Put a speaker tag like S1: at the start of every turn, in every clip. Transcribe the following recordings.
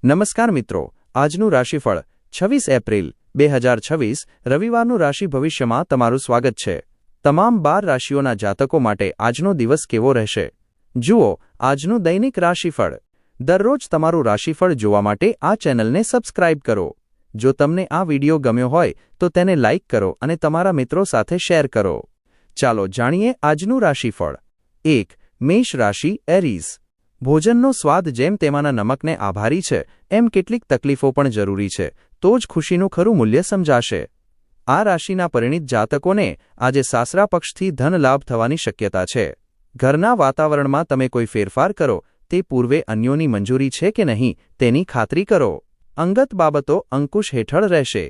S1: નમસ્કાર મિત્રો, આજનું રાશિફળ 26 એપ્રિલ 2026 રવિવારનું રાશિ ભવિષ્યમાં તમારું સ્વાગત છે। તમામ 12 રાશિઓના જાતકો માટે આજનો દિવસ કેવો રહેશે? જુઓ આજનું દૈનિક રાશિફળ। દરરોજ તમારું રાશિફળ જોવા માટે આ ચેનલને સબસ્ક્રાઇબ કરો। જો તમને આ વિડિયો ગમ્યો હોય તો તેને લાઇક કરો અને તમારા મિત્રો સાથે શેર કરો। ચાલો જાણીએ આજનું રાશિફળ। 1. મેષ રાશિ એરીઝ। ભોજનનો સ્વાદ જેમ તેમાંના નમકને આભારી છે એમ કેટલીક તકલીફો પણ જરૂરી છે, તો જ ખુશીનું ખરું મૂલ્ય સમજાશે। આ રાશિના પરિણીત જાતકોને આજે સાસરા પક્ષથી ધન લાભ થવાની શક્યતા છે। ઘરના વાતાવરણમાં તમે કોઈ ફેરફાર કરો તે પૂર્વે અન્યોની મંજૂરી છે કે નહીં તેની ખાતરી કરો। અંગત બાબતો અંકુશ હેઠળ રહેશે।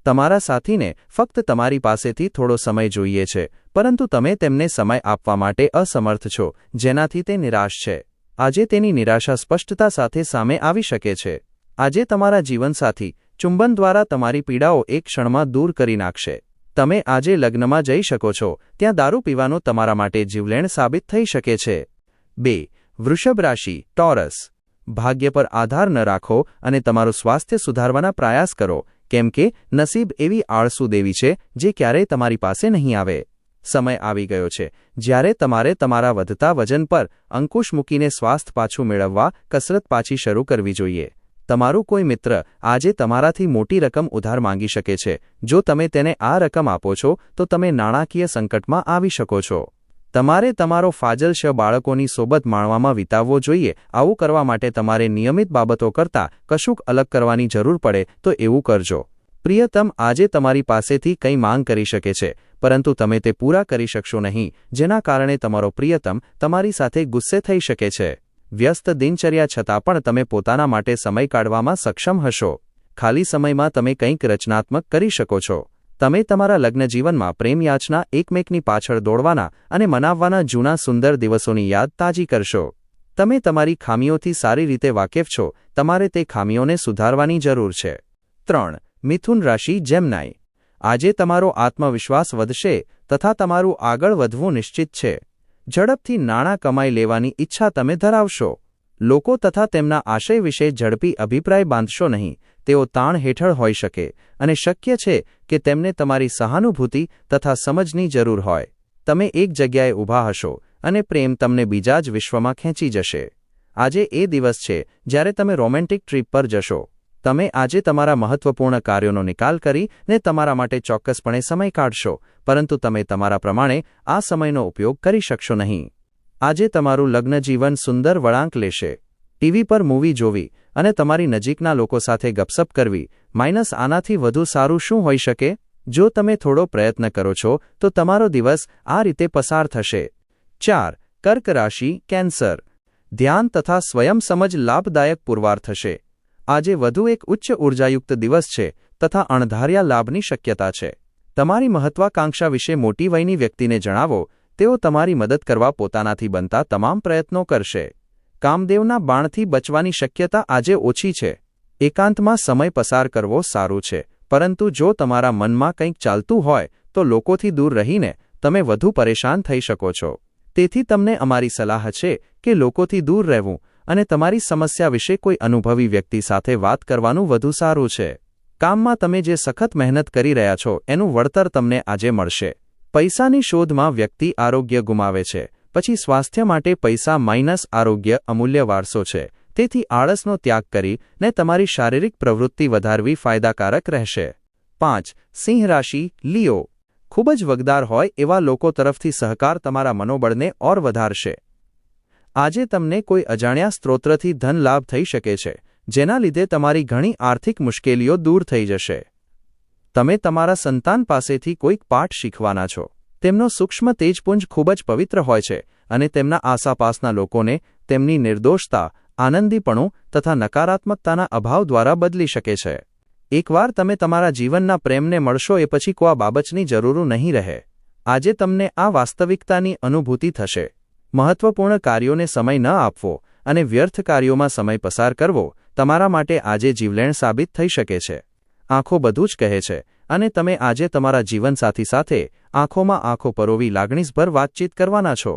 S1: તમારા સાથીને ફક્ત તમારી પાસેથી થોડો સમય જોઈએ છે, પરંતુ તમે તેમને સમય આપવા માટે અસમર્થ છો, જેનાથી તે નિરાશ છે। આજે તેની નિરાશા સ્પષ્ટતા સાથે સામે આવી શકે છે। આજે તમારા જીવનસાથી ચુંબન દ્વારા તમારી પીડાઓ એક ક્ષણમાં દૂર કરી નાખશે। તમે આજે લગ્નમાં જઈ શકો છો, ત્યાં દારૂ પીવાનું તમારા માટે જીવલેણ સાબિત થઈ શકે છે। 2. વૃષભ રાશિ ટોરસ। ભાગ્ય પર આધાર ન રાખો અને તમારું સ્વાસ્થ્ય સુધારવાના પ્રયાસ કરો, કેમ કે નસીબ એવી આળસુ દેવી છે જે ક્યારેય તમારી પાસે નહીં આવે। સમય આવી ગયો છે જ્યારે તમારે તમારા વધતા વજન પર અંકુશ મૂકીને સ્વાસ્થ્ય પાછું મેળવવા કસરત પાછી શરૂ કરવી જોઈએ। તમારું કોઈ મિત્ર આજે તમારાથી મોટી રકમ ઉધાર માંગી શકે છે। જો તમે તેને આ રકમ આપો છો તો તમે નાણાકીય સંકટમાં આવી શકો છો। તમારે તમારો ફાજલશ બાળકોની સોબત માણવામાં વિતાવવો જોઈએ। આવું કરવા માટે તમારે નિયમિત બાબતો કરતાં કશુંક અલગ કરવાની જરૂર પડે તો એવું કરજો। પ્રિયતમ આજે તમારી પાસેથી કંઈ માંગ કરી શકે છે, પરંતુ તમે તે પૂરા કરી શકશો નહીં, જેના કારણે તમારો પ્રિયતમ તમારી સાથે ગુસ્સે થઈ શકે છે। વ્યસ્ત દિનચર્યા છતાં પણ તમે પોતાના માટે સમય કાઢવામાં સક્ષમ હશો। ખાલી સમયમાં તમે કંઈક રચનાત્મક કરી શકો છો। તમે તમારા લગ્ન જીવનમાં પ્રેમ યાચના એકમેકની પાછળ દોડવાના અને મનાવવાના જૂના સુંદર દિવસોની યાદ તાજી કરશો। તમે તમારી ખામીઓથી સારી રીતે વાકેફ છો, તમારે તે ખામીઓને સુધારવાની જરૂર છે। 3. મિથુન રાશિ જેમનાઈ। આજે તમારો આત્મવિશ્વાસ વધશે તથા તમારું આગળ વધવું નિશ્ચિત છે। ઝડપથી નાણાં કમાઈ લેવાની ઈચ્છા તમે ધરાવશો। લોકો તથા તેમના આશય વિશે ઝડપી અભિપ્રાય બાંધશો નહીં। તેઓ તાણ હેઠળ હોઈ શકે અને શક્ય છે કે તેમને તમારી સહાનુભૂતિ તથા સમજની જરૂર હોય। તમે એક જગ્યાએ ઊભા હશો અને પ્રેમ તમને બીજા જ વિશ્વમાં ખેંચી જશે। આજે એ દિવસ છે જ્યારે તમે રોમેન્ટિક ટ્રીપ પર જશો। તમે આજે તમારા મહત્વપૂર્ણ કાર્યોનો નિકાલ કરીને તમારા માટે ચોક્કસપણે સમય કાઢશો, પરંતુ તમે તમારા પ્રમાણે આ સમયનો ઉપયોગ કરી શકશો નહીં। આજે તમારું લગ્ન જીવન સુંદર વળાંક લેશે। ટીવી પર મૂવી જોવી અને તમારી નજીકના લોકો સાથે ગપસપ કરવી માઇનસ આનાથી વધુ સારું શું હોઈ શકે? જો તમે થોડો પ્રયત્ન કરો છો તો તમારો દિવસ આ રીતે પસાર થશે। 4. કર્ક રાશિ કેન્સર। ધ્યાન તથા સ્વયં સમજ લાભદાયક પુરવાર થશે। આજે વધુ એક ઉચ્ચ ઉર્જાયુક્ત દિવસ છે તથા અણધાર્યા લાભની શક્યતા છે। તમારી મહત્વાકાંક્ષા વિશે મોટી વયની વ્યક્તિને જણાવો। તેઓ તમારી મદદ કરવા પોતાનાથી બનતા તમામ પ્રયત્નો કરશે। કામદેવના બાણથી બચવાની શક્યતા આજે ઓછી છે। એકાંતમાં સમય પસાર કરવો સારું છે, પરંતુ જો તમારા મનમાં કંઈક ચાલતું હોય તો લોકોથી દૂર રહીને તમે વધુ પરેશાન થઈ શકો છો। તેથી તમને અમારી સલાહ છે કે લોકોથી દૂર રહેવું અને તમારી સમસ્યા વિશે કોઈ અનુભવી વ્યક્તિ સાથે વાત કરવાનું વધુ સારું છે। કામમાં તમે જે સખત મહેનત કરી રહ્યા છો એનું વળતર તમને આજે મળશે। પૈસાની શોધમાં વ્યક્તિ આરોગ્ય ગુમાવે છે, પછી સ્વાસ્થ્ય માટે પૈસા માઇનસ આરોગ્ય અમૂલ્ય વારસો છે। તેથી આળસનો ત્યાગ કરીને તમારી શારીરિક પ્રવૃત્તિ વધારવી ફાયદાકારક રહેશે। 5. સિંહ રાશિ લિયો। ખૂબ જ વગદાર હોય એવા લોકો તરફથી સહકાર તમારા મનોબળને ઓર વધારશે। આજે તમને કોઈ અજાણ્યા સ્ત્રોતથી ધન લાભ થઈ શકે છે, જેના લીધે તમારી ઘણી આર્થિક મુશ્કેલીઓ દૂર થઈ જશે। તમે તમારા સંતાન પાસેથી કોઈક પાઠ શીખવાના છો। તેમનો સૂક્ષ્મ તેજપુંજ ખૂબ જ પવિત્ર હોય છે અને તેમના આસાપાસના લોકોને તેમની નિર્દોષતા, આનંદીપણું તથા નકારાત્મકતાના અભાવ દ્વારા બદલી શકે છે। એકવાર તમે તમારા જીવનના પ્રેમને મળશો એ પછી કોઈ બાબતની જરૂર નહીં રહે। આજે તમને આ વાસ્તવિકતાની અનુભૂતિ થશે। મહત્વપૂર્ણ કાર્યોને સમય ન આપવો અને વ્યર્થ કાર્યોમાં સમય પસાર કરવો તમારા માટે આજે જીવલેણ સાબિત થઈ શકે છે। આંખો બધું જ કહે છે અને તમે આજે તમારા જીવનસાથી સાથે આંખોમાં આંખો પરોવી લાગણીસભર વાતચીત કરવાના છો।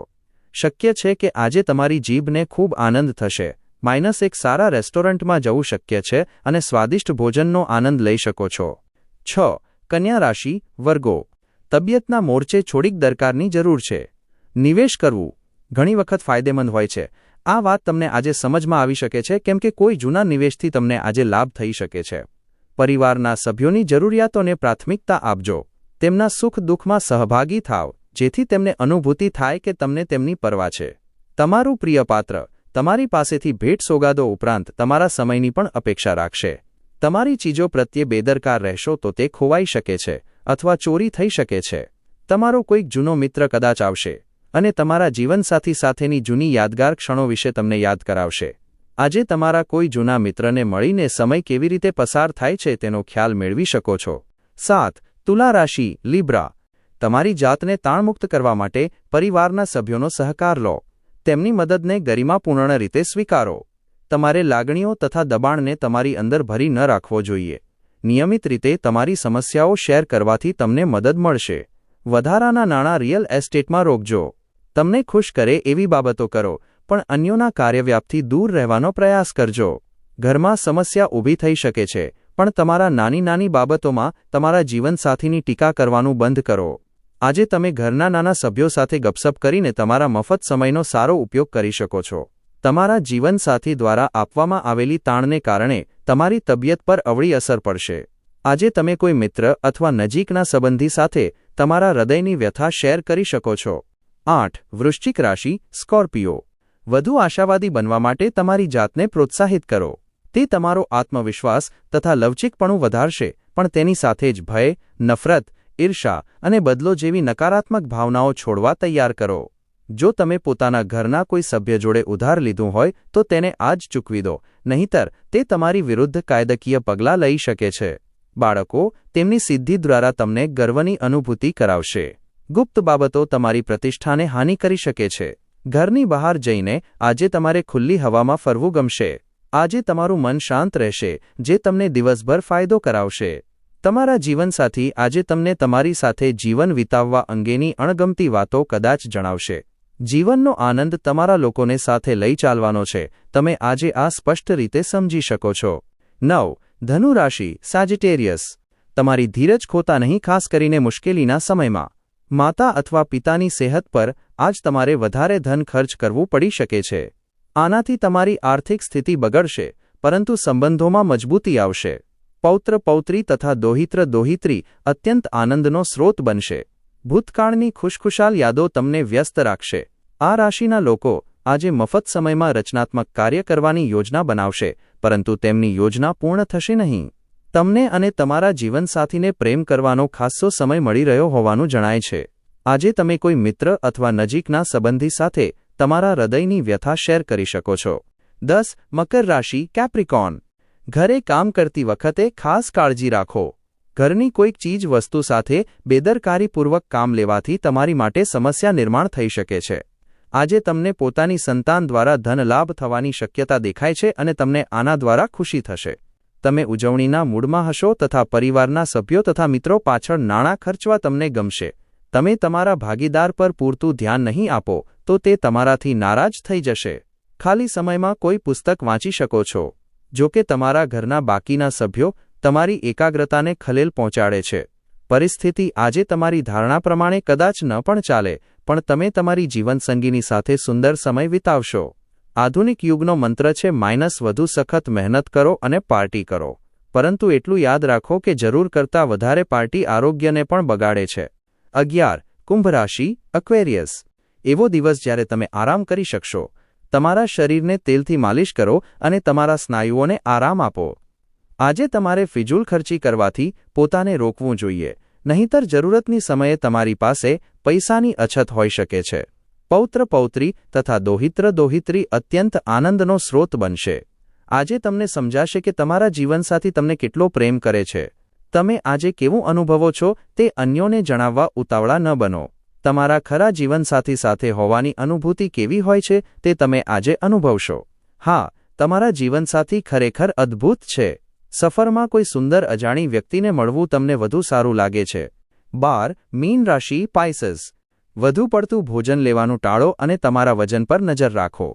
S1: શક્ય છે કે આજે તમારી જીભને ખૂબ આનંદ થશે। એક સારા રેસ્ટોરન્ટમાં જવું શક્ય છે અને સ્વાદિષ્ટ ભોજનનો આનંદ લઈ શકો છો. 6. કન્યા રાશિ વર્ગો. તબિયતના મોરચે થોડીક દરકારની જરૂર છે. નિવેશ કરવું ઘણી વખત ફાયદેમંદ હોય છે. આ વાત તમને આજે સમજમાં આવી શકે છે કેમ કે કોઈ જૂના નિવેશથી તમને આજે લાભ થઈ શકે છે. પરિવારના સભ્યોની જરૂરિયાતોને પ્રાથમિકતા આપજો. તેમના સુખ દુઃખમાં સહભાગી થાવ જેથી તેમને અનુભૂતિ થાય કે તમને તેમની પરવા છે. તમારું પ્રિય પાત્ર તમારી પાસેથી ભેટ સોગાદો ઉપરાંત તમારા સમયની પણ અપેક્ષા રાખશે. તમારી ચીજો પ્રત્યે બેદરકાર રહેશો તો તે ખોવાઈ શકે છે અથવા ચોરી થઈ શકે છે. તમારો કોઈક જૂનો મિત્ર કદાચ આવશે અને તમારા જીવનસાથી સાથેની જૂની યાદગાર ક્ષણો વિશે તમને યાદ કરાવશે. આજે તમારા કોઈ જૂના મિત્રને મળીને સમય કેવી રીતે પસાર થાય છે તેનો ખ્યાલ મેળવી શકો છો. 7. તુલા રાશિ લીબ્રા. તમારી જાતને તાણમુક્ત કરવા માટે પરિવારના સભ્યોનો સહકાર લો. તેમની મદદને ગરિમાપૂર્ણ રીતે સ્વીકારો. તમારે લાગણીઓ તથા દબાણને તમારી અંદર ભરી ન રાખવો જોઈએ. નિયમિત રીતે તમારી સમસ્યાઓ શેર કરવાથી તમને મદદ મળશે. વધારાના નાણાં રિયલ એસ્ટેટમાં રોકજો. તમને ખુશ કરે એવી બાબતો કરો પણ અન્યોના કાર્યવ્યાપથી દૂર રહેવાનો પ્રયાસ કરજો. ઘરમાં સમસ્યા ઊભી થઈ શકે છે પણ તમારા નાની બાબતોમાં તમારા જીવનસાથીની ટીકા કરવાનું બંધ કરો. આજે તમે ઘરના નાના સભ્યો સાથે ગપસપ કરીને તમારા મફત સમયનો સારો ઉપયોગ કરી શકો છો. તમારા જીવનસાથી દ્વારા આપવામાં આવેલી તાણને કારણે તમારી તબિયત પર અવળી અસર પડશે. આજે તમે કોઈ મિત્ર અથવા નજીકના સંબંધી સાથે તમારા હૃદયની વ્યથા શેર કરી શકો છો. 8. વૃશ્ચિક રાશિ સ્કોર્પિયો. વધુ આશાવાદી બનવા માટે તમારી જાતને પ્રોત્સાહિત કરો. તે તમારો આત્મવિશ્વાસ તથા લવચિકપણું વધારશે પણ તેની સાથે જ ભય, નફરત, ઈર્ષા અને બદલો જેવી નકારાત્મક ભાવનાઓ છોડવા તૈયાર કરો. જો તમે પોતાના ઘરના કોઈ સભ્ય જોડે ઉધાર લીધું હોય તો તેને આજ ચૂકવી દો, નહીંતર તે તમારી વિરુદ્ધ કાયદાકીય પગલાં લઈ શકે છે. બાળકો તેમની સિદ્ધિ દ્વારા તમને ગર્વની અનુભૂતિ કરાવશે. ગુપ્ત બાબતો તમારી પ્રતિષ્ઠાને હાનિ કરી શકે છે. ઘરની બહાર જઈને આજે તમારે ખુલ્લી હવામાં ફરવું ગમશે. આજે તમારું મન શાંત રહેશે જે તમને દિવસભર ફાયદો કરાવશે. તમારા જીવનસાથી આજે તમને તમારી સાથે જીવન વિતાવવા અંગેની અણગમતી વાતો કદાચ જણાવશે. જીવનનો આનંદ તમારા લોકોને સાથે લઈ ચાલવાનો છે. તમે આજે આ સ્પષ્ટ રીતે સમજી શકો છો. 9. ધનુ રાશિ સાજિટેરિયસ. તમારી ધીરજ ખોતા નહીં, ખાસ કરીને મુશ્કેલીના સમયમાં. માતા અથવા પિતાની સેહત પર આજ તમારે વધારે ધન ખર્ચ કરવું પડી શકે છે. આનાથી તમારી આર્થિક સ્થિતિ બગડશે પરંતુ સંબંધોમાં મજબૂતી આવશે. પૌત્ર પૌત્રી તથા દોહિત્ર દોહિત્રી અત્યંત આનંદનો સ્રોત બનશે. ભૂતકાળની ખુશખુશાલ યાદો તમને વ્યસ્ત રાખશે. આ રાશિના લોકો આજે મફત સમયમાં રચનાત્મક કાર્ય કરવાની યોજના બનાવશે પરંતુ તેમની યોજના પૂર્ણ થશે નહીં. તમને અને તમારા જીવનસાથીને પ્રેમ કરવાનો ખાસ્સો સમય મળી રહ્યો હોવાનું જણાય છે. આજે તમે કોઈ મિત્ર અથવા નજીકના સંબંધી સાથે તમારા હૃદયની વ્યથા શેર કરી શકો છો. 10. મકર રાશિ કેપ્રિકોર્ન. ઘરે કામ કરતી વખતે ખાસ કાળજી રાખો. ઘરની કોઈક ચીજ વસ્તુ સાથે બેદરકારીપૂર્વક કામ લેવાથી તમારી માટે સમસ્યા નિર્માણ થઈ શકે છે. આજે તમને પોતાની સંતાન દ્વારા ધન લાભ થવાની શક્યતા દેખાય છે અને તમને આના દ્વારા ખુશી થશે. તમે ઉજવણીના મૂડમાં હશો તથા પરિવારના સભ્યો તથા મિત્રો પાછળ નાણાં ખર્ચવા તમને ગમશે. તમે તમારા ભાગીદાર પર પૂરતું ધ્યાન નહીં આપો તો તે તમારાથી નારાજ થઈ જશે. ખાલી સમયમાં કોઈ પુસ્તક વાંચી શકો છો. જો કે તમારા ઘરના બાકીના સભ્યો તમારી એકાગ્રતાને ખલેલ પહોંચાડે છે. પરિસ્થિતિ આજે તમારી ધારણા પ્રમાણે કદાચ ન પણ ચાલે પણ તમે તમારી જીવનસંગીની સાથે સુંદર સમય વિતાવશો. આધુનિક યુગનો મંત્ર છે વધુ સખત મહેનત કરો અને પાર્ટી કરો. પરંતુ એટલું યાદ રાખો કે જરૂર કરતાં વધારે પાર્ટી આરોગ્યને પણ બગાડે છે. 11. કુંભ રાશિ એક્વેરિયસ. એવો દિવસ જ્યારે તમે આરામ કરી શકશો. તમારા શરીરને તેલથી માલિશ કરો અને તમારા સ્નાયુઓને આરામ આપો. આજે તમારે ફિજૂલ ખર્ચી કરવાથી પોતાને રોકવું જોઈએ, નહીંતર જરૂરતની સમયે તમારી પાસે પૈસાની અછત હોઈ શકે છે. પૌત્ર પૌત્રી તથા દોહિત્ર દોહિત્રી અત્યંત આનંદનો સ્રોત બનશે. આજે તમને સમજાશે કે તમારા જીવનસાથી તમને કેટલો પ્રેમ કરે છે. તમે આજે કેવું અનુભવો છો તે અન્યોને જણાવવા ઉતાવળા ન બનો. તમારા ખરા જીવનસાથી સાથે હોવાની અનુભૂતિ કેવી હોય છે તે તમે આજે અનુભવશો. હા, તમારા જીવનસાથી ખરેખર અદ્ભુત છે. સફરમાં કોઈ સુંદર અજાણી વ્યક્તિને મળવું તમને વધુ સારું લાગે છે. 12. મીન રાશિ પાઇસસ. વધુ પડતું ભોજન લેવાનું ટાળો અને તમારા વજન પર નજર રાખો.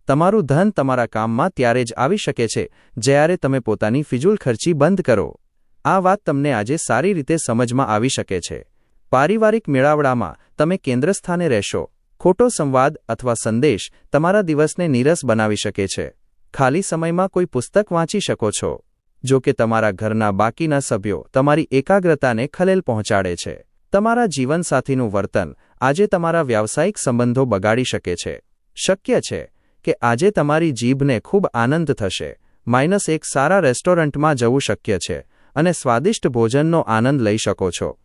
S1: તમારું ધન તમારા કામમાં ત્યારે જ આવી શકે છે જ્યારે તમે પોતાની ફિજૂલખર્ચી બંધ કરો. આ વાત તમને આજે સારી રીતે સમજમાં આવી શકે છે. પારિવારિક મેળાવડામાં તમે કેન્દ્રસ્થાને રહેશો. ખોટો સંવાદ અથવા સંદેશ તમારા દિવસને નીરસ બનાવી શકે છે. ખાલી સમયમાં કોઈ પુસ્તક વાંચી શકો છો. જો કે તમારા ઘરના બાકીના સભ્યો તમારી એકાગ્રતાને ખલેલ પહોંચાડે છે. તમારા જીવનસાથીનું વર્તન આજે તમારા વ્યાવસાયિક સંબંધો બગાડી શકે છે. શક્ય છે કે આજે તમારી જીભને ખૂબ આનંદ થશે. -1 સારા રેસ્ટોરન્ટમાં જવું શક્ય છે અને સ્વાદિષ્ટ ભોજનનો આનંદ લઈ શકો છો.